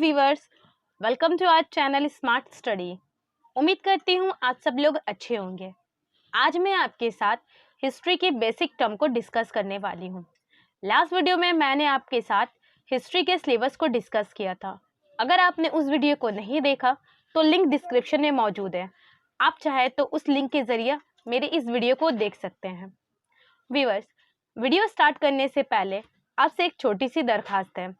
Viewers, welcome to our channel smart study. उम्मीद करती हूँ आज सब लोग अच्छे होंगे। आज मैं आपके साथ हिस्ट्री के बेसिक टर्म को डिस्कस करने वाली हूँ। लास्ट वीडियो में मैंने आपके साथ हिस्ट्री के सिलेबस को डिस्कस किया था। अगर आपने उस वीडियो को नहीं देखा तो लिंक डिस्क्रिप्शन में मौजूद है। आप चाहे तो उस लिंक के जरिए मेरे इस वीडियो को देख सकते हैं। व्यूवर्स, वीडियो स्टार्ट करने से पहले आपसे एक छोटी सी दरखास्त है।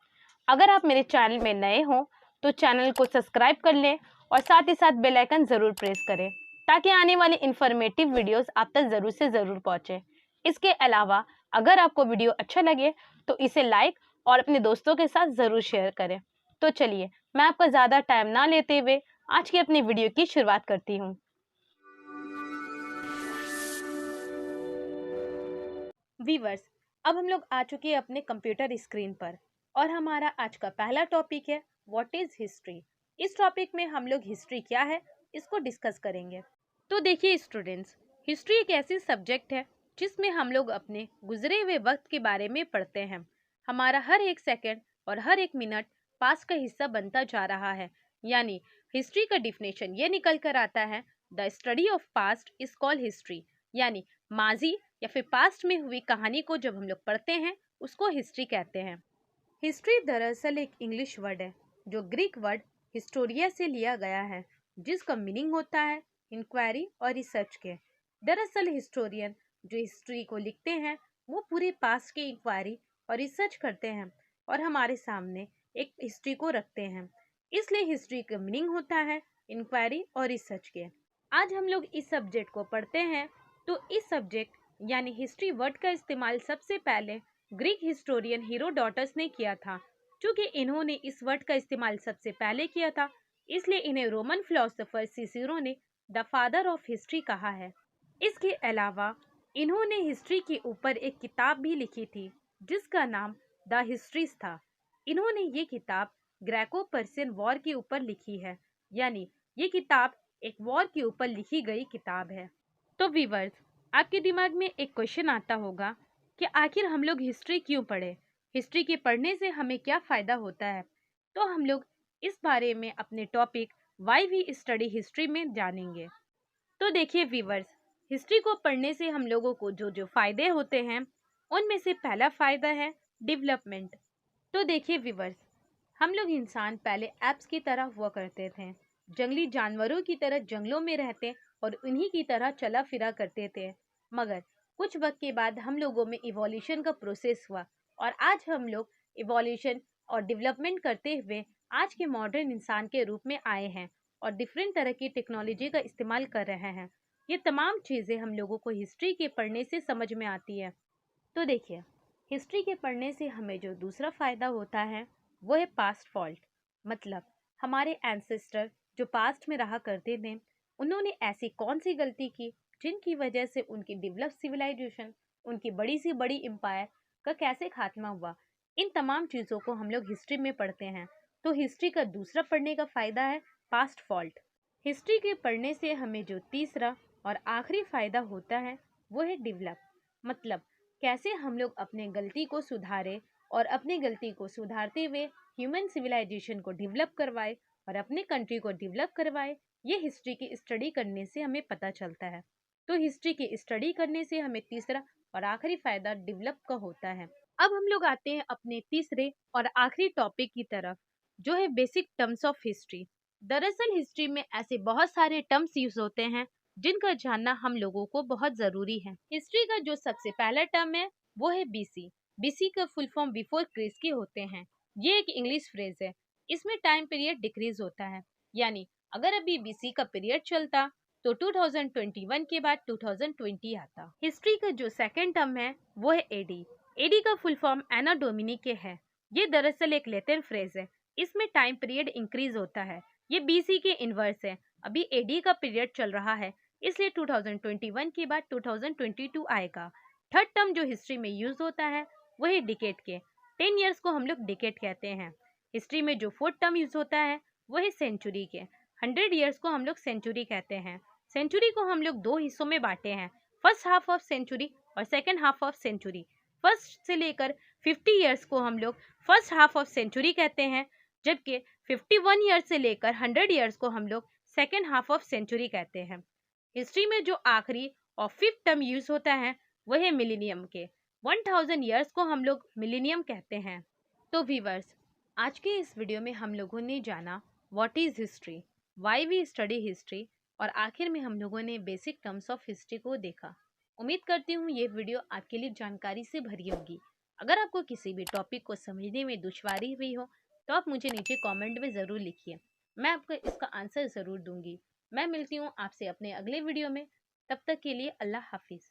अगर आप मेरे चैनल में नए हो तो चैनल को सब्सक्राइब कर लें और साथ ही साथ बेल आइकन ज़रूर प्रेस करें ताकि आने वाली इन्फॉर्मेटिव वीडियोस आप तक ज़रूर से ज़रूर पहुंचे। इसके अलावा अगर आपको वीडियो अच्छा लगे तो इसे लाइक और अपने दोस्तों के साथ ज़रूर शेयर करें। तो चलिए, मैं आपका ज़्यादा टाइम ना लेते हुए आज की अपनी वीडियो की शुरुआत करती हूँ। व्यूअर्स, अब हम लोग आ चुके हैं अपने कंप्यूटर स्क्रीन पर और हमारा आज का पहला टॉपिक है व्हाट इज हिस्ट्री। इस टॉपिक में हम लोग हिस्ट्री क्या है इसको डिस्कस करेंगे। तो देखिए स्टूडेंट्स, हिस्ट्री एक ऐसी सब्जेक्ट है जिसमें हम लोग अपने गुजरे हुए वक्त के बारे में पढ़ते हैं। हमारा हर एक सेकंड और हर एक मिनट पास्ट का हिस्सा बनता जा रहा है। यानी हिस्ट्री का डिफिनेशन ये निकल कर आता है, the study of past is called history. यानी माजी या फिर पास्ट में हुई कहानी को जब हम लोग पढ़ते हैं उसको हिस्ट्री कहते हैं। हिस्ट्री दरअसल एक इंग्लिश वर्ड है जो ग्रीक वर्ड हिस्टोरिया से लिया गया है, जिसका मीनिंग होता है इंक्वायरी और रिसर्च के। दरअसल हिस्टोरियन जो हिस्ट्री को लिखते हैं वो पूरे पास्ट के इंक्वायरी और रिसर्च करते हैं और हमारे सामने एक हिस्ट्री को रखते हैं। इसलिए हिस्ट्री का मीनिंग होता है इंक्वायरी और रिसर्च के। आज हम लोग इस सब्जेक्ट को पढ़ते हैं। तो इस सब्जेक्ट यानी हिस्ट्री वर्ड का इस्तेमाल सबसे पहले ग्रीक हिस्टोरियन हेरोडोटस ने किया था। क्योंकि इन्होंने इस वर्ड का इस्तेमाल सबसे पहले किया था, इसलिए इन्हें रोमन फिलोसोफर सिसिरो ने द फादर ऑफ हिस्ट्री कहा है। इसके अलावा इन्होंने हिस्ट्री के ऊपर एक किताब भी लिखी थी जिसका नाम द हिस्ट्रीज था। इन्होंने ये किताब ग्रेको पर्सियन वॉर के ऊपर लिखी है। यानी ये किताब एक वॉर के ऊपर लिखी गई किताब है। तो व्यूअर्स, आपके दिमाग में एक क्वेश्चन आता होगा कि आखिर हम लोग हिस्ट्री क्यों पढ़े, हिस्ट्री के पढ़ने से हमें क्या फ़ायदा होता है। तो हम लोग इस बारे में अपने topic why we study history में जानेंगे। तो देखिए व्यूअर्स, हिस्ट्री को पढ़ने से हम लोगों को जो जो फ़ायदे होते हैं उनमें से पहला फ़ायदा है डेवलपमेंट। तो देखिए व्यूअर्स, हम लोग इंसान पहले एप्स की तरह हुआ करते थे, जंगली जानवरों की तरह जंगलों में रहते और उन्हीं की तरह चला फिरा करते थे। मगर कुछ वक्त के बाद हम लोगों में इवोल्यूशन का प्रोसेस हुआ और आज हम लोग इवोल्यूशन और डेवलपमेंट करते हुए आज के मॉडर्न इंसान के रूप में आए हैं और डिफरेंट तरह की टेक्नोलॉजी का इस्तेमाल कर रहे हैं। ये तमाम चीज़ें हम लोगों को हिस्ट्री के पढ़ने से समझ में आती है। तो देखिए, हिस्ट्री के पढ़ने से हमें जो दूसरा फ़ायदा होता है वो है पास्ट फॉल्ट। मतलब हमारे एंसेस्टर जो पास्ट में रहा करते थे उन्होंने ऐसी कौन सी गलती की जिनकी वजह से उनकी डेवलप सिविलाइजेशन, उनकी बड़ी सी बड़ी एम्पायर का कैसे खात्मा हुआ। इन तमाम चीज़ों को हम लोग हिस्ट्री में पढ़ते हैं। तो हिस्ट्री का दूसरा पढ़ने का फ़ायदा है पास्ट फॉल्ट। हिस्ट्री के पढ़ने से हमें जो तीसरा और आखिरी फ़ायदा होता है वो है डेवलप। मतलब कैसे हम लोग अपने गलती को सुधारें और अपनी गलती को सुधारते हुए ह्यूमन सिविलाइजेशन को डेवलप करवाए और अपने कंट्री को डेवलप करवाए। ये हिस्ट्री की स्टडी करने से हमें पता चलता है। तो हिस्ट्री की स्टडी करने से हमें तीसरा और आखिरी फायदा डेवलप का होता है। अब हम लोग आते हैं अपने तीसरे और आखिरी टॉपिक की तरफ, जो है बेसिक टर्म्स ऑफ हिस्ट्री। दरअसल हिस्ट्री में ऐसे बहुत सारे टर्म्स यूज होते हैं जिनका जानना हम लोगों को बहुत जरूरी है। हिस्ट्री का जो सबसे पहला टर्म है वो है बीसी। बीसी का फुल फॉर्म बिफोर क्रिस्ट के होते हैं। ये एक इंग्लिश फ्रेज है। इसमें टाइम पीरियड डिक्रीज होता है। यानी अगर अभी बीसी का पीरियड चलता तो 2021 के बाद 2020 आता। हिस्ट्री का जो सेकंड टर्म है वो है एडी। एडी का फुल फॉर्म एना डोमिनी के है। ये दरअसल एक लैटिन फ्रेज है। इसमें टाइम पीरियड इंक्रीज होता है। ये बीसी के इनवर्स है। अभी एडी का पीरियड चल रहा है, इसलिए 2021 के बाद 2022 आएगा। थर्ड टर्म जो हिस्ट्री में यूज होता है वो है डिकेड के। 10 ईयर्स को हम लोग डिकेड कहते हैं। हिस्ट्री में जो फोर्थ टर्म यूज होता है वो है सेंचुरी के। 100 ईयर्स को हम लोग सेंचुरी कहते हैं। सेंचुरी को हम लोग दो हिस्सों में बांटे हैं, फर्स्ट हाफ ऑफ सेंचुरी और second half of century. First से लेकर 50 ईयर्स को हम लोग फर्स्ट हाफ ऑफ सेंचुरी कहते हैं, जबकि 51 ईयर्स से लेकर 100 ईयर्स को हम लोग सेकेंड हाफ ऑफ सेंचुरी कहते हैं। हिस्ट्री में जो आखिरी और फिफ्थ टर्म यूज होता है वह है मिलीनियम के। 1000 ईयर्स को हम लोग मिलीनियम कहते हैं। तो व्यूअर्स, आज के इस वीडियो में हम लोगों ने जाना what is history, why we study history, और आखिर में हम लोगों ने बेसिक टर्म्स ऑफ हिस्ट्री को देखा। उम्मीद करती हूँ ये वीडियो आपके लिए जानकारी से भरी होगी। अगर आपको किसी भी टॉपिक को समझने में दुश्वारी हुई हो तो आप मुझे नीचे कमेंट में ज़रूर लिखिए, मैं आपको इसका आंसर ज़रूर दूंगी। मैं मिलती हूँ आपसे अपने अगले वीडियो में, तब तक के लिए अल्लाह हाफिज़।